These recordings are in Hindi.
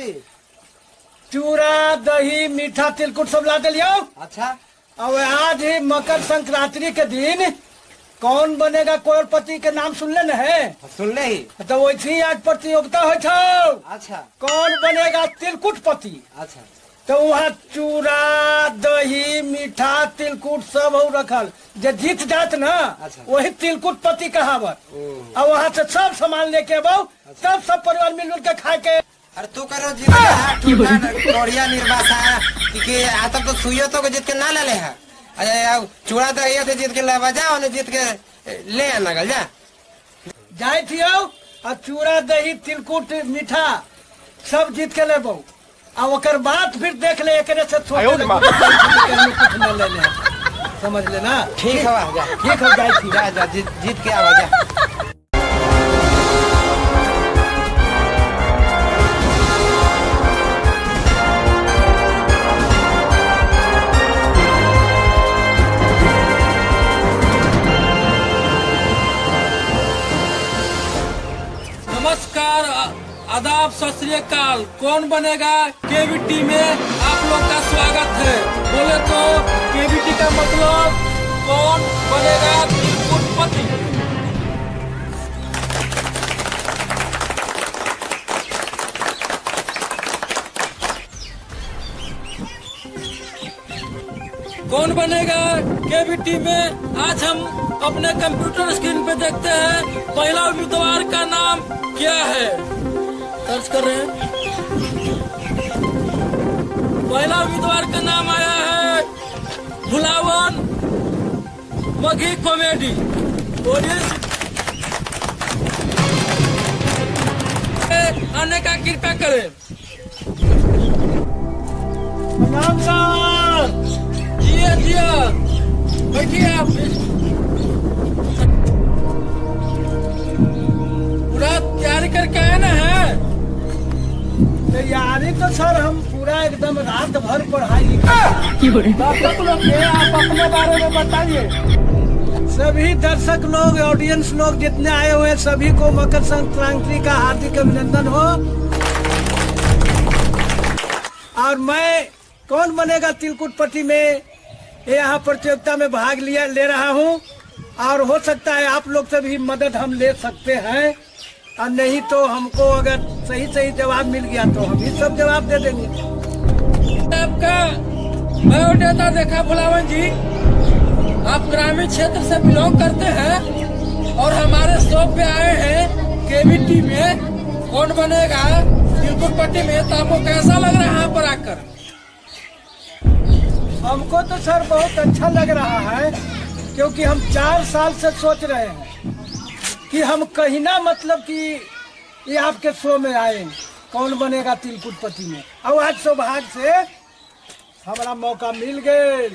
जी। चूड़ा दही मीठा तिलकुट सब ला दिलियो। अच्छा। अब आज ही मकर संक्रांति के दिन कौन बनेगा करोड़पति के नाम सुनले न है? सुन ले ही। तो वैसे आज प्रतियोगिता हो। अच्छा। कौन बनेगा तिलकुटपति? अच्छा। तो वहाँ चूड़ा दही मीठा तिलकुट सब हो रखल, जो जीत जात ना अच्छा। वही तिलकुटपति कहावत। और वहाँ से सब सामान लेके अब तब सब परिवार मिलजुल के खाए के। अरे तू करो जीत बढ़िया निर्वासा कि आता तो सुइयो तो जीत के ना ले है। अरे चूड़ा दही थे जीत के लावा जाओ ने जीत के ले आना गल जा जाए थी और चूड़ा दही तिलकुट मीठा सब जीत के लेबो। और ओकर बाद फिर देख ले एकरे से कुछ न ले ले। समझ लेना। ठीक है जा। ठीक हो जाए थी। जा जीत के आवा जा। नमस्कार, आदाब, सत श्री अकाल। कौन बनेगा केवीटी में आप लोग का स्वागत है। बोले तो केवीटी का मतलब कौन बनेगा तिलकुटपति। कौन बनेगा केवीटी में आज हम अपने कंप्यूटर स्क्रीन पे देखते हैं पहला उम्मीदवार का नाम क्या है। सर्च कर रहे हैं। पहला उम्मीदवार का नाम आया है भुलावन मघी कॉमेडी। आने का कृपया करें। प्रणाम सर। जिया बैठिए आप। पूरा तैयारी करके आए ना है? तैयारी तो सर हम पूरा एकदम रात भर पढ़ाई लिखाई। दर्शक लोग आप अपने बारे में बताइए। सभी दर्शक लोग ऑडियंस लोग जितने आए हुए हैं सभी को मकर संक्रांति का हार्दिक अभिनंदन हो। और मैं कौन बनेगा तिलकुटपति में यहाँ प्रतियोगिता में भाग ले रहा हूँ। और हो सकता है आप लोग से भी मदद हम ले सकते हैं, और नहीं तो हमको अगर सही जवाब मिल गया तो हम ही सब जवाब दे देंगे। आपका बायोडाटा देखा भुलावन जी, आप ग्रामीण क्षेत्र से बिलोंग करते हैं और हमारे शो पे आए हैं केवीटी में कौन बनेगा तिलकुटपति में। तो आपको कैसा लग रहा है यहाँ पर आकर? हमको तो सर बहुत अच्छा लग रहा है, क्योंकि हम 4 साल से सोच रहे हैं कि हम कहीं ना मतलब कि ये आपके शो में आए कौन बनेगा तिलकुटपति में। और आज सौभाग्य से हमारा मौका मिल गए।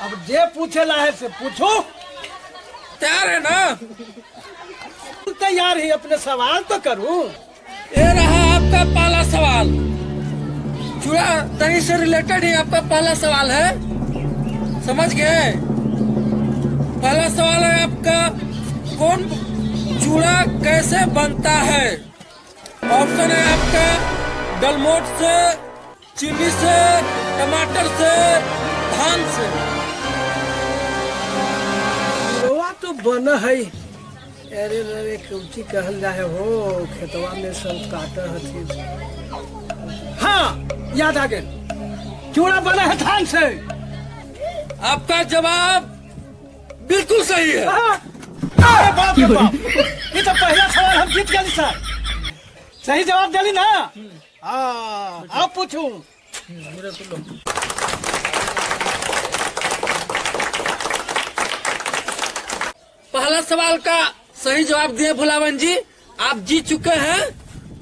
अब जे पूछे ला है से पूछो। तैयार है ना? तैयार ही, अपने सवाल तो करूं। ये रहा आपका पहला सवाल। चूड़ा दही से रिलेटेड ही आपका पहला सवाल है, समझ गए? पहला सवाल है आपका, कौन चूड़ा कैसे बनता है? ऑप्शन है आपका गलमोट से, चीनी से, टमाटर से, धान से। चूड़ा तो बना है। अरे कुची कहल जाए हो, खेतवा में सब काटा हथी। हाँ याद आ गया, चूड़ा बना है धान से। आपका जवाब बिल्कुल सही है। अरे बाप रे बाप, ये तो पहला सवाल हम जीत गए सर। सही जवाब दिली ना? हाँ आप पूछूं। पहला सवाल का सही जवाब दिए भुलावन जी, आप जीत चुके हैं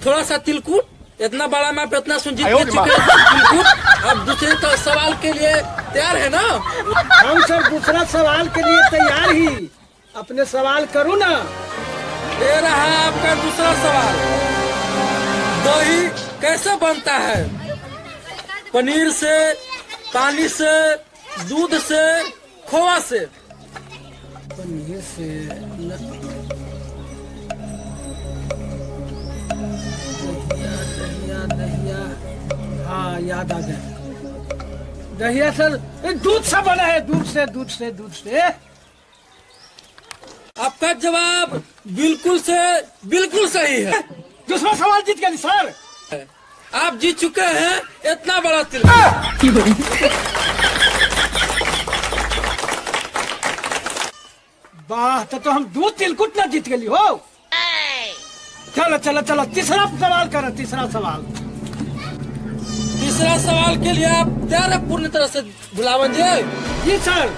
थोड़ा सा तिलकुट। इतना बड़ा मैप इतना सुन जीत के चुके हैं तिलकुट। अब दूसरे तो सवाल के लिए तैयार है ना? हम सर दूसरा सवाल के लिए तैयार ही। अपने सवाल करूं ना? ये रहा आपका दूसरा सवाल। दही कैसे बनता है? पनीर से, पानी से, दूध से, खोआ से। पनीर से, दहिया दहिया, हाँ याद आ गया। दहिया सर दूध से बना है, दूध से दूध से दूध से। आपका जवाब बिल्कुल सही है। दूसरा सवाल जीत गए सर। आप जीत चुके हैं इतना बड़ा तिल। वाह, तो हम दूध तिलकुट ना जीत गई हो। चलो चलो चलो, तीसरा सवाल करो, तीसरा सवाल। तीसरा सवाल के लिए आप तैयार है पूर्ण तरह से भुलावन जी? जी सर,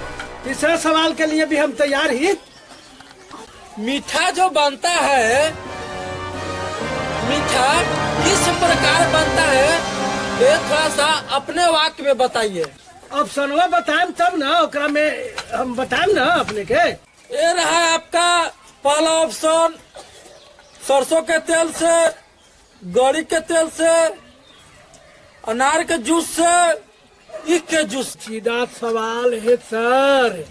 तीसरा सवाल के लिए भी हम तैयार ही। मीठा जो बनता है, मीठा किस प्रकार बनता है, ये थोड़ा सा अपने वाक्य में बताइए। अब सनवा बताएं तब ना, ओकरा में हम बताएं ना अपने के। ये रहा है आपका पहला ऑप्शन, सरसों के तेल से, गौरी के तेल से, अनार के जूस से, ईख के जूस। सीधा सवाल है सर,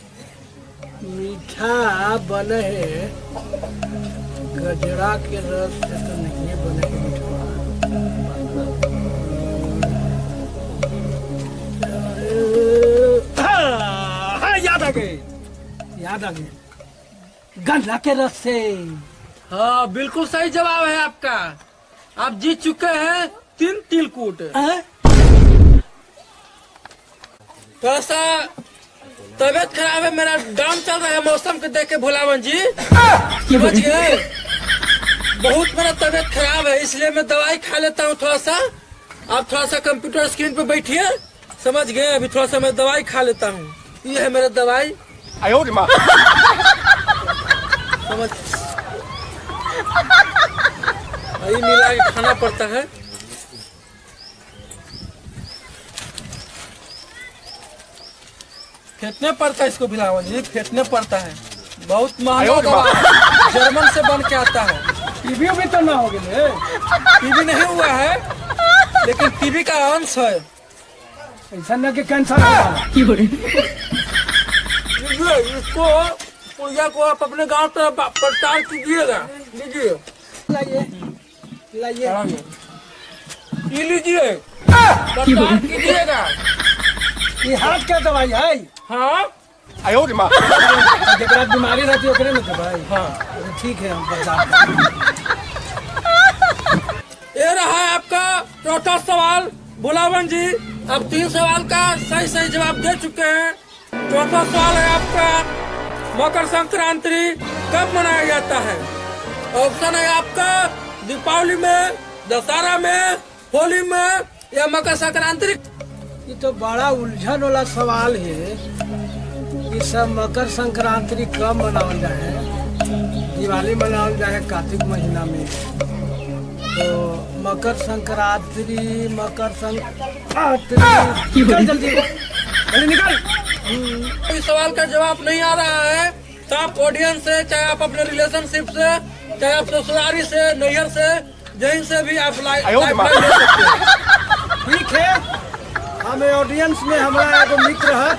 मीठा बने है गजरा के रस से तो नहीं बने है मीठा। हाँ, याद आ गए, याद आ गए, गन्ना के रस से। हाँ बिल्कुल सही जवाब है आपका। आप जीत चुके हैं 3 तिलकुट। थोड़ा सा तबियत खराब है मेरा, डाउन चल रहा है मौसम को देख के भोलावन जी, समझ गए? बहुत मेरा तबियत खराब है, इसलिए मैं दवाई खा लेता हूँ थोड़ा सा। आप थोड़ा सा कंप्यूटर स्क्रीन पे बैठिए, समझ गए? अभी थोड़ा सा मैं दवाई खा लेता हूँ। ये है मेरा दवाई, समझ यही मिला के खाना पड़ता है। फेंकने पड़ता है इसको भिलावन जी, फेंकने पड़ता है, बहुत महंगा दवा है, जर्मन से बन के आता है। टीबी भी तो ना हो गए। टीबी नहीं हुआ है, लेकिन टीबी का अंश है। ऐसा न कि कैंसर होगा। इसको पुलिया को आप अपने गांव तक प्रचार कीजिएगा। लीजिए, लाइए लाइए, ये लीजिए, प्रचार कीजिएगा। ये हाथ का दवाई है। हाँ जरा बीमारी रहती है ओकरे में दवाई। हाँ ठीक है, हम बता। ये रहा है आपका चौथा सवाल भोलावन जी। अब 3 सवाल का सही जवाब दे चुके हैं। चौथा सवाल है आपका, मकर संक्रांति कब मनाया जाता है? ऑप्शन है आपका दीपावली में, दशहरा में, होली में या मकर संक्रांति। ये तो बड़ा उलझन वाला सवाल है। ये सब मकर संक्रांति कब मनावल जाए? दिवाली मनावल जाए कार्तिक महीना में, तो मकर संक्रांति निकल जल्दी, निकल। इस सवाल का जवाब नहीं आ रहा है तो आप ऑडियंस से, चाहे आप अपने रिलेशनशिप से, चाहे आप ससुरारी से, नैहर से, जहीं से भी आप लाइफ ले सकते हैं। ठीक है, हमें ऑडियंस में हमारा एगो मित्र है,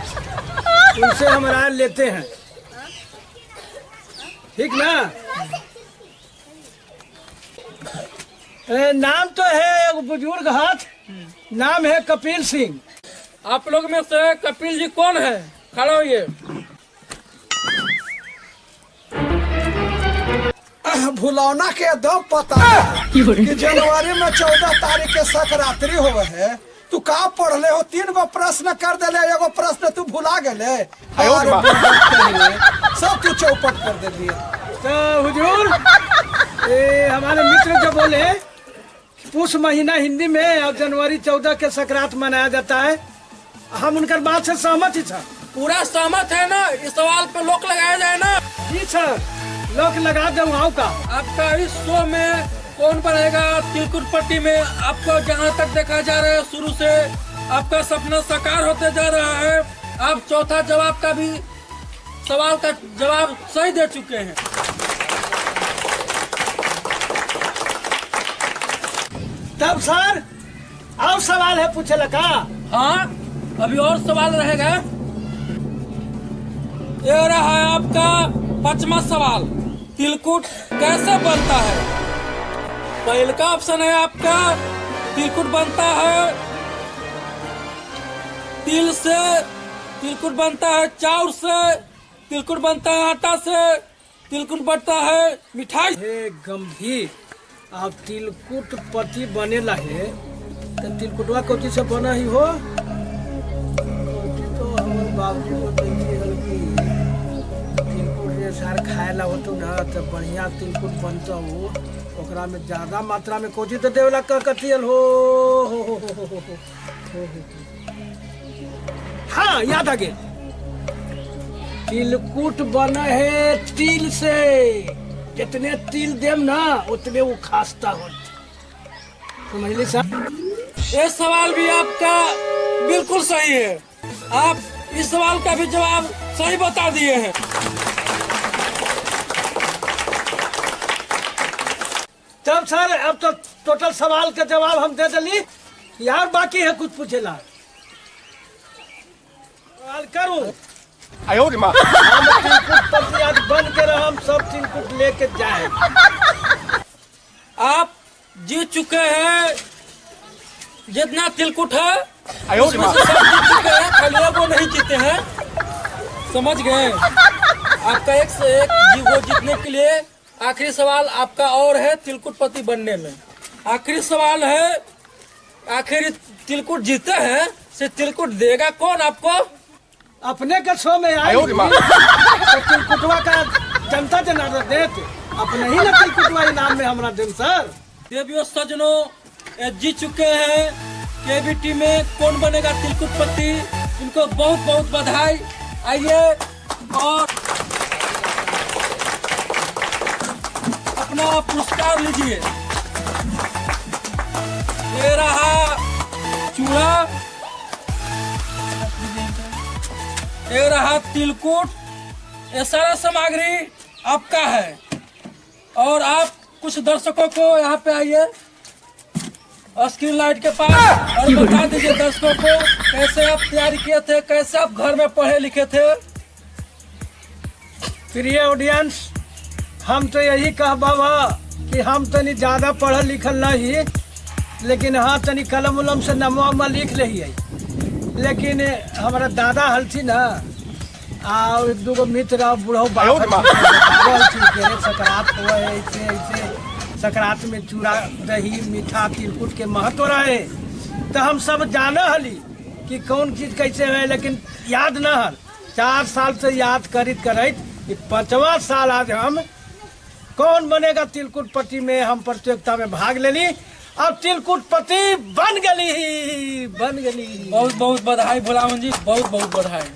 उनसे हम राय लेते हैं, ठीक ना? नाम तो है एक बुजुर्ग हाथ, नाम है कपिल सिंह। आप लोग में से कपिल जी कौन है? खड़ा होइए। भुलौना के दो पता है कि जनवरी में 14 तारीख के संक्रांति होवे है। तू का पढ़ले हो? 3 गो प्रश्न कर दे, एगो प्रश्न तू भुला गए, सब तू चौपट कर दे। तो हुजूर, हमारे मित्र जो बोले पुष महीना हिंदी में और जनवरी 14 के संक्रांति मनाया जाता है, हम उनकर बात से सहमत ही था। पूरा सहमत है ना? इस सवाल पे लोक लगाया जाए ना? जी सर, लोक लगा दे। का आपका इस शो में कौन बनेगा तिलकुट पट्टी में? आपको जहाँ तक देखा जा रहा है शुरू से आपका सपना साकार होते जा रहा है। आप चौथा जवाब का भी सवाल का जवाब सही दे चुके हैं। तब सर और सवाल है पूछे लगा? हाँ, अभी और सवाल रहेगा। ये रहा है आपका 5वां सवाल, तिलकुट कैसे बनता है? पहला ऑप्शन है आपका तिलकुट बनता है तिल से, तिलकुट बनता है चाउर से, तिलकुट बनता है आटा से, तिलकुट बनता है मिठाई। हे गंभीर, आप तिलकुट पति बनेला है तो तिलकुटवा कोची से बना ही हो? कोची तो हमर बाबू बताइए हल कि तिलकुट जे सार खाए ला होतो ना तो बढ़िया तिलकुट बनता हो, ओकरा में ज्यादा मात्रा में कोची तो देवला कतियल हो। हाँ याद आ गया, तिलकुट बना है तिल से, जितने तिल देम ना उतने वो खास्ता हो। समझली साहब? ये सवाल भी आपका बिल्कुल सही है, आप इस सवाल का भी जवाब सही बता दिए हैं। तब सर अब तो टोटल सवाल का जवाब हम दे दिली, यार बाकी है कुछ पूछेला? सवाल करूं? हम तिलकुट पति आज बन के हम सब तिलकुट लेके जाए। आप जीत चुके हैं, जितना तिलकुट है उसमें से सब जीत चुके हैं, खाली वो नहीं जीते हैं। समझ गए? आपका एक से एक वो जीतने के लिए आखिरी सवाल आपका और है तिलकुट पति बनने में। आखिरी सवाल है, आखिर तिलकुट जीते हैं से तिलकुट देगा कौन आपको? अपने के शो में आई तो तिलकुटवा का जनता जनार्दन देते, अपने ही ना तिलकुटवा इनाम में हमारा दिन सर। देवियों सजनों, जीत चुके हैं केबीटी में कौन बनेगा तिलकुट पति, इनको बहुत बहुत बधाई। आइए और अपना पुरस्कार लीजिए। ये रहा चूड़ा, ये रहा तिलकुट, ये सारा सामग्री आपका है। और आप कुछ दर्शकों को यहाँ पे आइए स्क्रीन लाइट के पास और बता दीजिए दर्शकों को कैसे आप तैयारी किए थे, कैसे आप घर में पढ़े लिखे थे। प्रिय ऑडियंस, हम तो यही कहबा कि हम तनी ज्यादा पढ़ल लिखल नहीं, लेकिन हाँ तनी कलम उलम से नमवा उमा लिख लिये। लेकिन हमारा दादा हलथी ना और एक दूगो मित्र बूढ़ो सकरात हुआ है, ऐसे ऐसे सकरात में चूड़ा दही मीठा तिलकुट के महत्व रहे, तो हम सब जाना हली कि कौन चीज कैसे है, लेकिन याद न हल। 4 साल से याद करित करत 5वां साल आज हम कौन बनेगा तिलकुट पति में हम प्रतियोगिता में भाग लेली और तिलकुट पति बन गली। बहुत बहुत बधाई भोलावन जी, बहुत बहुत बधाई।